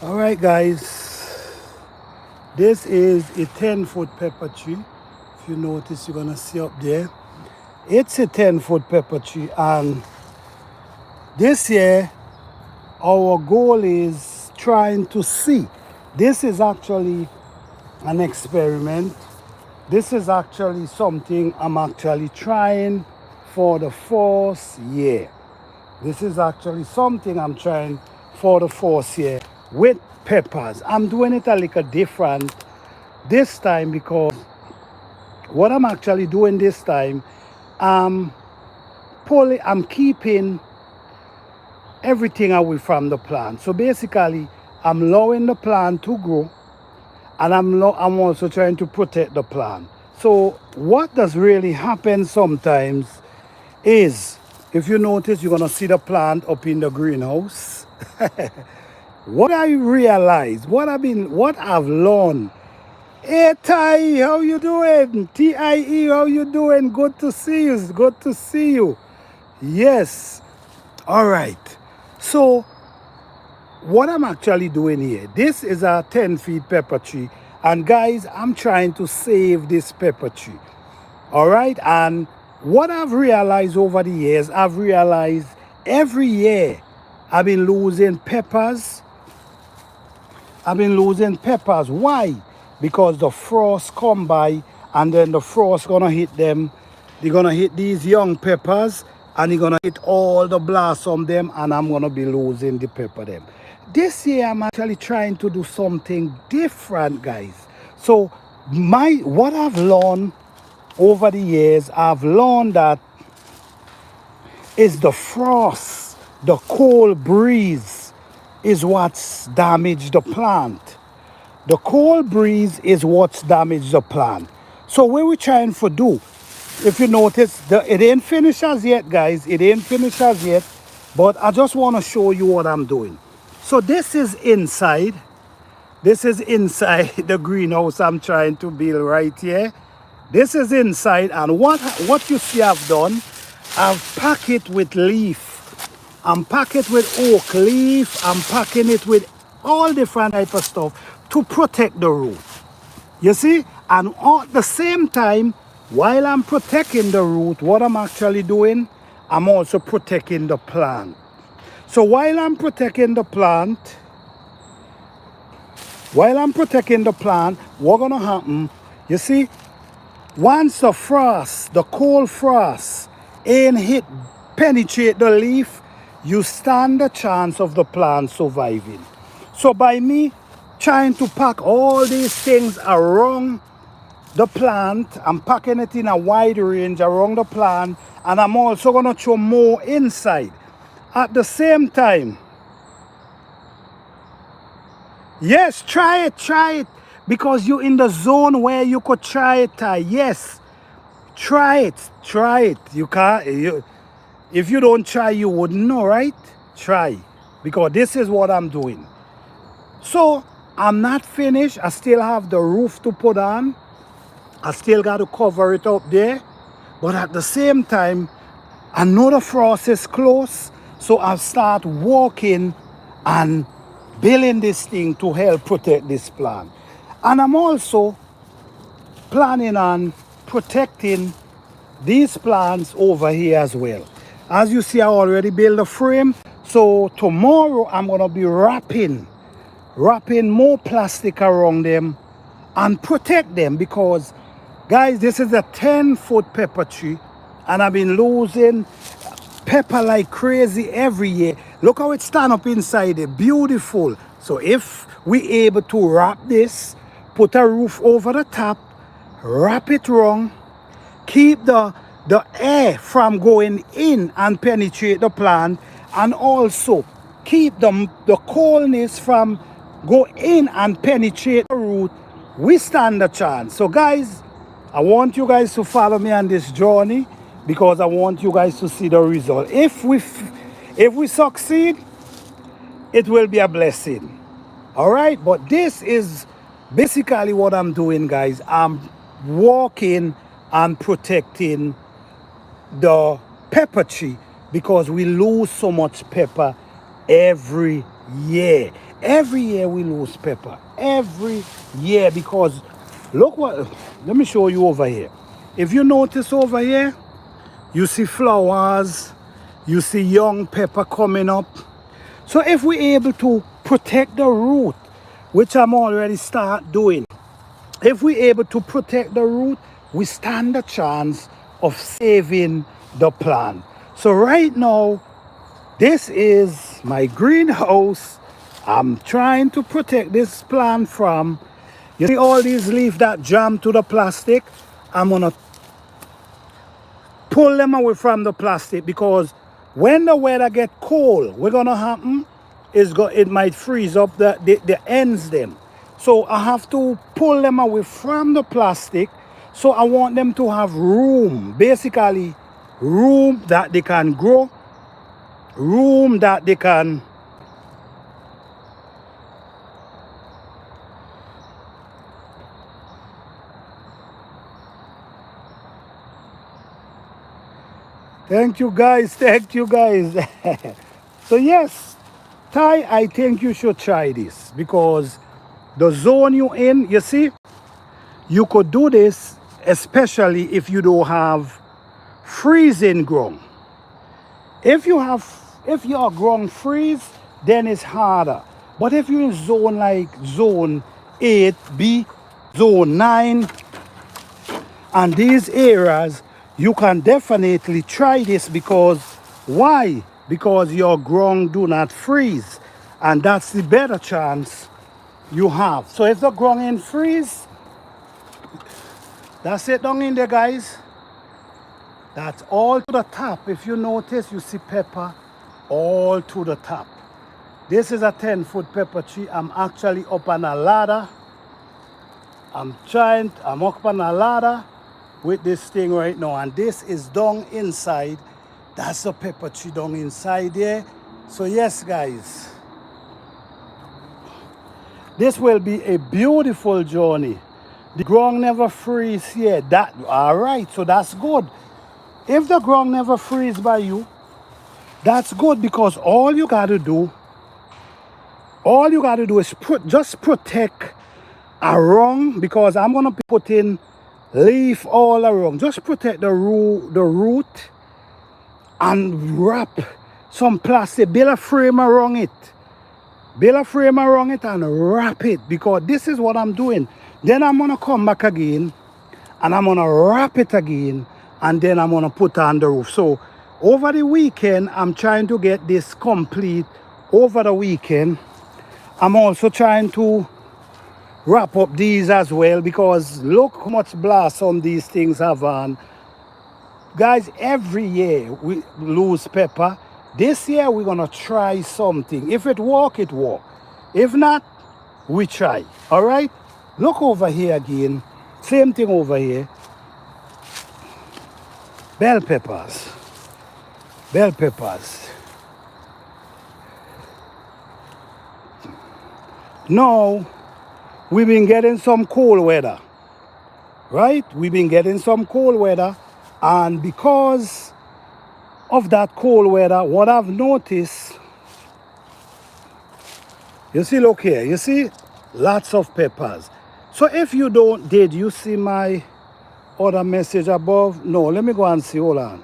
All right, guys. This is a 10-foot pepper tree. If you notice, you're gonna see up there. It's a 10-foot pepper tree, and this year our goal is trying to see. This is actually an experiment. This is actually something I'm actually trying for the fourth year. This is actually something I'm trying for the fourth year with peppers. I'm doing it a little different this time because what I'm actually doing this time, I'm I'm keeping everything away from the plant. So basically, I'm allowing the plant to grow, and I'm also trying to protect the plant. So what does really happen sometimes is, if you notice, you're gonna see the plant up in the greenhouse. What I realize, what I've learned. Hey Tai, how you doing? TIE, how you doing? Good to see you. Good to see you. Yes. All right. So what I'm actually doing here, this is a 10 feet pepper tree. And guys, I'm trying to save this pepper tree. All right. And what I've realized over the years, I've realized every year I've been losing peppers. Why? Because the frost come by, and then the frost gonna hit them. They're gonna hit these young peppers, and they're gonna hit all the blossom them, and I'm gonna be losing the pepper them. This year I'm actually trying to do something different, guys. So what I've learned over the years, I've learned that is the frost, the cold breeze is what's damaged the plant. The cold breeze is what's damaged the plant. So what we're trying to do, if you notice, it ain't finished as yet, guys. It ain't finished as yet. But I just want to show you what I'm doing. So this is inside. This is inside the greenhouse I'm trying to build right here. This is inside, and what you see I've done, I've packed it with leaf. I'm packing it with oak leaf. I'm packing it with all different type of stuff to protect the root. You see? And at the same time, while I'm protecting the root, what I'm actually doing, I'm also protecting the plant. So what's gonna happen, you see, once the cold frost ain't penetrate the leaf, you stand the chance of the plant surviving. So by me trying to pack all these things around the plant, I'm packing it in a wide range around the plant, and I'm also gonna throw more inside. At the same time, yes, try it, because you're in the zone where you could try it. Yes, try it. You can't. If you don't try, you wouldn't know, right? Try, because this is what I'm doing. So I'm not finished. I still have the roof to put on. I still got to cover it up there. But at the same time, I know the frost is close, so I'll start walking and building this thing to help protect this plant. And I'm also planning on protecting these plants over here as well. As you see, I already built a frame. So tomorrow I'm gonna be wrapping more plastic around them and protect them, because guys, this is a 10-foot pepper tree, and I've been losing pepper like crazy every year. Look how it stand up inside it, beautiful. So if we able to wrap this, put a roof over the top, wrap it wrong, keep the air from going in and penetrate the plant, and also keep the coldness from go in and penetrate the root, we stand a chance. So guys, I want you guys to follow me on this journey, because I want you guys to see the result. If we succeed, it will be a blessing. All right, but this is basically what I'm doing, guys. I'm walking and protecting the pepper tree, because we lose so much pepper every year. Every year we lose pepper. Every year, because look what, let me show you over here. If you notice over here, you see flowers, you see young pepper coming up. So if we're able to protect the root, which I'm already start doing, if we're able to protect the root, we stand a chance of saving the plant. So right now, this is my greenhouse. I'm trying to protect this plant from, you see all these leaves that jam to the plastic? I'm gonna pull them away from the plastic, because when the weather get cold, what's gonna happen is it might freeze up the ends them. So I have to pull them away from the plastic. So I want them to have room, basically room that they can grow, room that they can. Thank you guys, thank you guys. So yes, Ty, I think you should try this, because the zone you in, you see, you could do this especially if you don't have freezing ground. If your ground freeze, then it's harder. But if you're in zone like zone 8B, zone 9, and these areas, you can definitely try this, because why? Because your ground do not freeze, and that's the better chance you have. So if the ground ain't freeze, that's it down in there, guys. That's all to the top. If you notice, you see pepper all to the top. This is a 10-foot pepper tree. I'm actually up on a ladder. I'm up on a ladder with this thing right now, and this is down inside. That's the pepper tree down inside there. So yes, guys, this will be a beautiful journey. The ground never freeze here. That all right, so that's good. If the ground never freeze by you, that's good, because all you gotta do is just protect around, because I'm gonna be putting leaf all around. Just protect the root, and wrap some plastic, build a frame around it. Build a frame around it and wrap it, because this is what I'm doing. Then I'm gonna come back again and I'm gonna wrap it again, and then I'm gonna put on the roof. So over the weekend, I'm trying to get this complete over the weekend. I'm also trying to wrap up these as well, because look how much blossom these things have on. Guys, every year we lose pepper. This year we're gonna try something. If it work, it work. If not, we try. All right? Look over here again. Same thing over here. Bell peppers. Bell peppers. Now, we've been getting some cold weather. Right? We've been getting some cold weather. And because of that cold weather, what I've noticed, you see, look here, you see, lots of peppers. So if you did you see my other message above? No, let me go and see, hold on.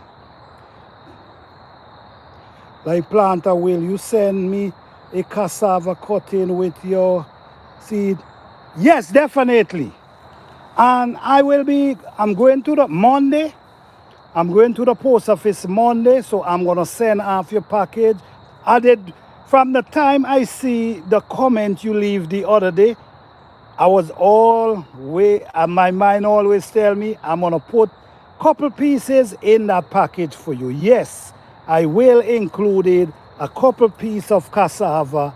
Like planter, will you send me a cassava cutting with your seed? Yes, definitely. And I'm going to the Monday. I'm going to the post office Monday, so I'm going to send off your package. From the time I see the comment you leave the other day, my mind always tell me I'm going to put a couple pieces in that package for you. Yes, I will include a couple pieces of cassava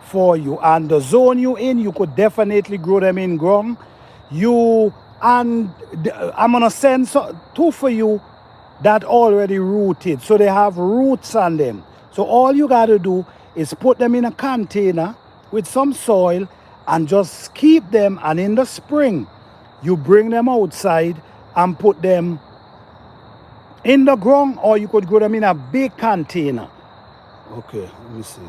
for you. And the zone you in, you could definitely grow them in ground. I'm going to send two for you that already rooted, so they have roots on them. So all you got to do is put them in a container with some soil and just keep them, and in the spring you bring them outside and put them in the ground, or you could grow them in a big container. Okay, let me see.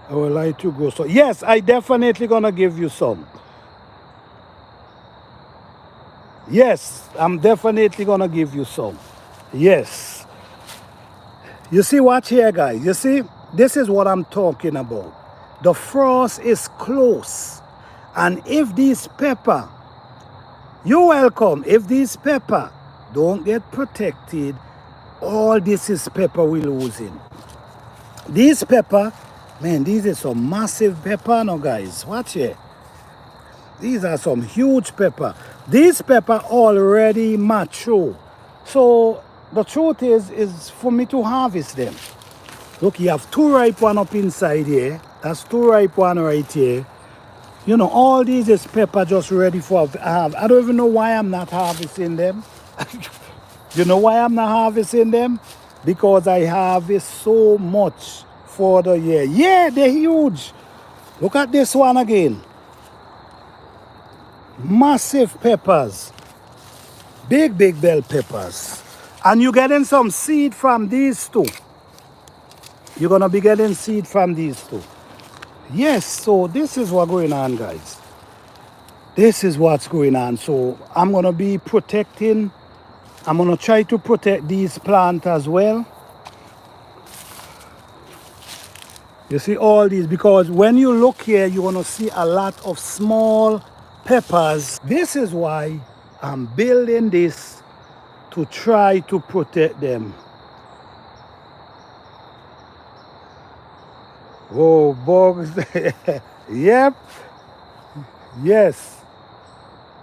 I will let you go. So yes, I definitely gonna give you some. Yes, I'm definitely gonna give you some. Yes. You see, watch here, guys. You see, this is what I'm talking about. The frost is close. And if these pepper, you're welcome. If these pepper don't get protected, all this is pepper we losing. These pepper, man, these are some massive pepper now, guys. Watch here. These are some huge pepper. These pepper already mature. So the truth is for me to harvest them. Look, you have two ripe one up inside here. That's two ripe one right here. You know, all these is pepper just ready for harvest. I don't even know why I'm not harvesting them. You know why I'm not harvesting them? Because I harvest so much for the year. Yeah, they're huge. Look at this one again. Massive peppers. Big, big bell peppers. And you're getting some seed from these two. You're going to be getting seed from these two. Yes, so this is what's going on, guys. This is what's going on. So I'm going to be protecting. I'm going to try to protect these plants as well. You see all these, because when you look here, you're going to see a lot of small peppers. This is why I'm building this to try to protect them. Oh, bugs. Yep. Yes.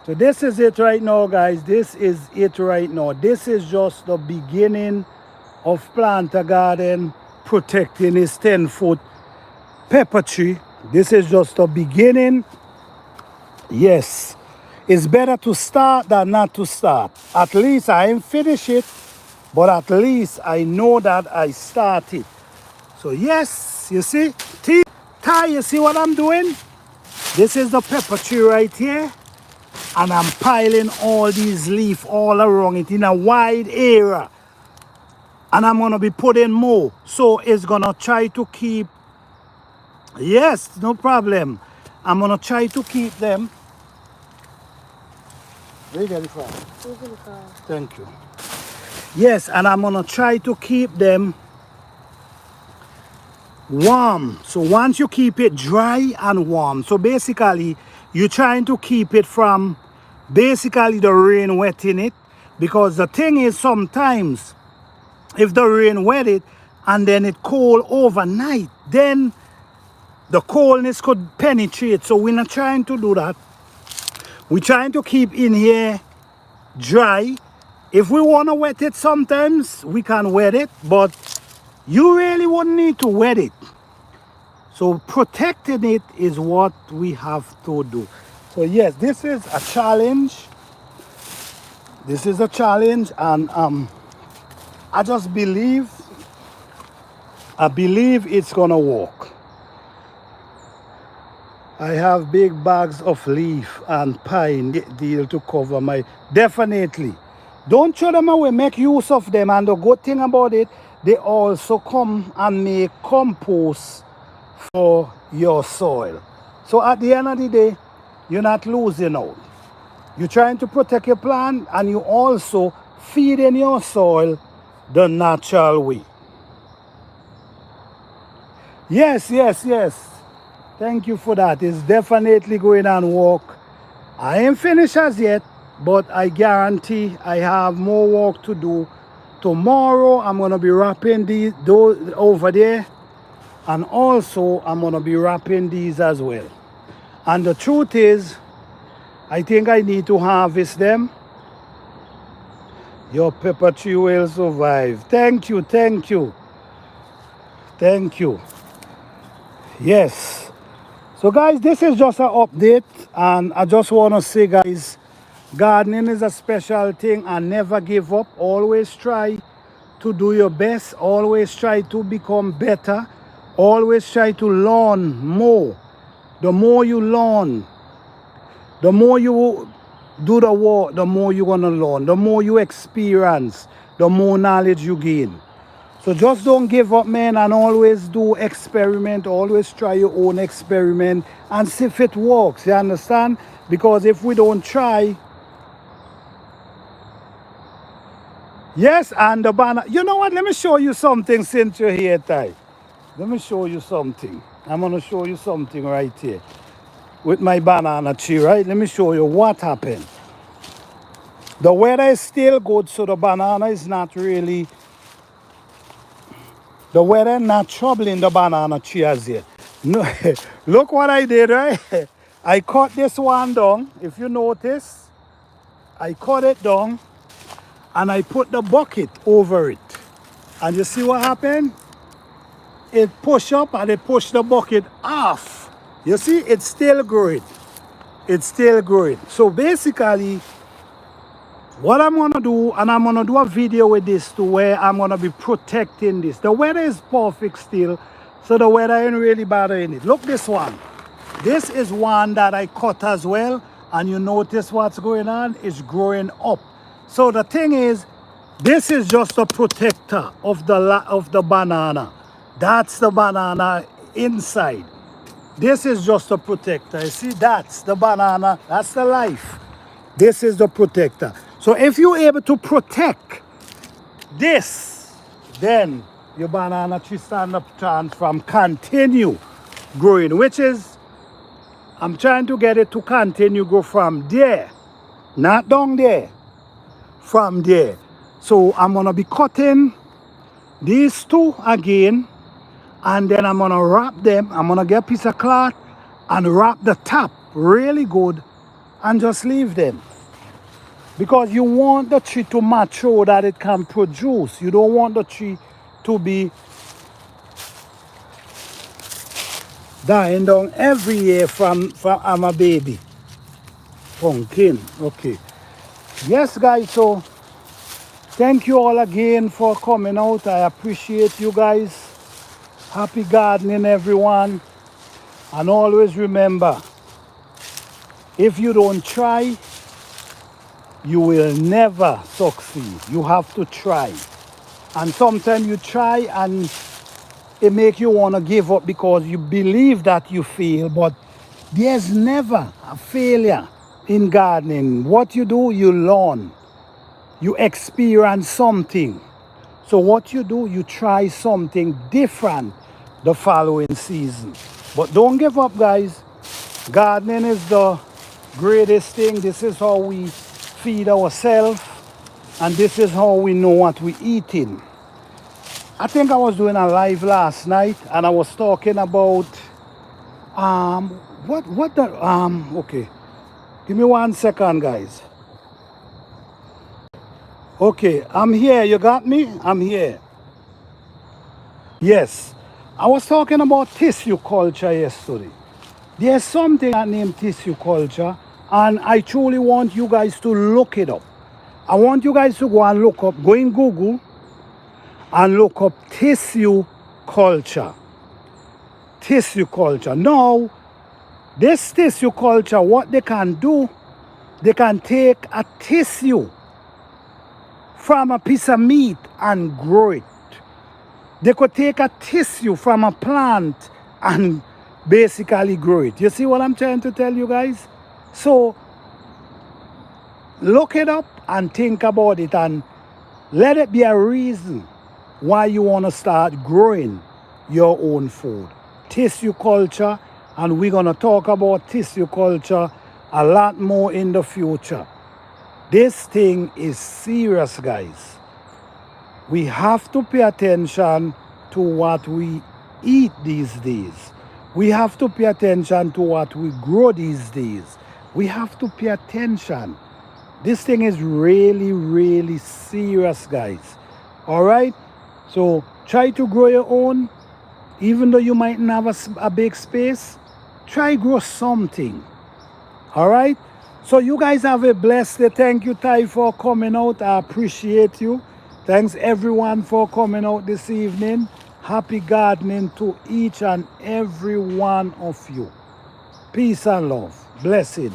So this is it right now, guys. This is it right now. This is just the beginning of Planter Garden protecting his 10-foot pepper tree. This is just the beginning. Yes. It's better to start than not to start. At least I ain't finished it, but at least I know that I started. So yes, you see, Ty, you see what I'm doing? This is the pepper tree right here. And I'm piling all these leaves all around it in a wide area. And I'm going to be putting more. So it's going to try to keep, yes, no problem. I'm going to try to keep them. Where you get it from? Thank you. Yes, and I'm going to try to keep them warm. So once you keep it dry and warm, so basically you're trying to keep it from basically the rain wetting it, because the thing is sometimes if the rain wet it and then it cold overnight, then the coldness could penetrate. So we're not trying to do that. We're trying to keep in here dry. If we want to wet it sometimes, we can wet it, but you really wouldn't need to wet it. So protecting it is what we have to do. So yes, this is a challenge. This is a challenge, and I just believe, it's gonna work. I have big bags of leaf and pine deal to cover my, definitely. Don't throw them away, make use of them. And the good thing about it, they also come and make compost for your soil. So at the end of the day, you're not losing out. You're trying to protect your plant, and you also feed in your soil the natural way. Yes, yes, yes. Thank you for that. It's definitely going on work. I ain't finished as yet, but I guarantee I have more work to do. Tomorrow I'm going to be wrapping those over there, and also I'm going to be wrapping these as well. And the truth is, I think I need to harvest them. Your pepper tree will survive. Thank you, thank you. Thank you. Yes. So guys, this is just an update, and I just want to say, guys, gardening is a special thing, and never give up. Always try to do your best. Always try to become better. Always try to learn more. The more you learn, the more you do the work, the more you're going to learn. The more you experience, the more knowledge you gain. So just don't give up, man, and always do experiment. Always try your own experiment and see if it works. You understand? Because if we don't try, yes, and the banana. You know what? Let me show you something since you're here, Ty. Let me show you something. I'm gonna show you something right here with my banana tree, right? Let me show you what happened. The weather is still good, so the banana is not really, the weather not troubling the banana tree as yet. No, look what I did, right? I cut this one down. If you notice, I cut it down and I put the bucket over it. And you see what happened? It push up and it push the bucket off. You see, it's still growing. It's still growing. So basically, what I'm gonna do, and I'm gonna do a video with this to where I'm gonna be protecting this. The weather is perfect still, so the weather ain't really bothering it. Look this one. This is one that I cut as well, and you notice what's going on? It's growing up. So the thing is, this is just a protector of the banana. That's the banana inside. This is just a protector. You see, that's the banana. That's the life. This is the protector. So if you're able to protect this, then your banana tree stand up chance from continue growing, which is, I'm trying to get it to continue grow from there, not down there, from there. So I'm gonna be cutting these two again, and then I'm gonna wrap them. I'm gonna get a piece of cloth and wrap the top really good and just leave them. Because you want the tree to mature that it can produce. You don't want the tree to be dying down every year from I'm a baby. Pumpkin. Okay. Yes, guys, so thank you all again for coming out. I appreciate you guys. Happy gardening, everyone. And always remember, if you don't try, you will never succeed. You have to try. And sometimes you try and it makes you want to give up because you believe that you fail, but there's never a failure in gardening. What you do, you learn. You experience something. So what you do, you try something different the following season. But don't give up, guys. Gardening is the greatest thing. This is how we feed ourselves, and this is how we know what we're eating. I think I was doing a live last night and I was talking about okay. Give me 1 second, guys. Okay, I'm here. You got me? I'm here. Yes. I was talking about tissue culture yesterday. There's something named tissue culture, and I truly want you guys to look it up. I want you guys to go and look up, go in Google and look up tissue culture. Tissue culture. Now, this tissue culture, what they can do, they can take a tissue from a piece of meat and grow it. They could take a tissue from a plant and basically grow it. You see what I'm trying to tell you guys? So look it up and think about it, and let it be a reason why you want to start growing your own food. Tissue culture, and we're going to talk about tissue culture a lot more in the future. This thing is serious, guys. We have to pay attention to what we eat these days. We have to pay attention to what we grow these days. We have to pay attention. This thing is really, really serious, guys. All right? So try to grow your own. Even though you might not have a big space, try grow something. All right? So you guys have a blessed day. Thank you, Ty, for coming out. I appreciate you. Thanks, everyone, for coming out this evening. Happy gardening to each and every one of you. Peace and love. Blessing.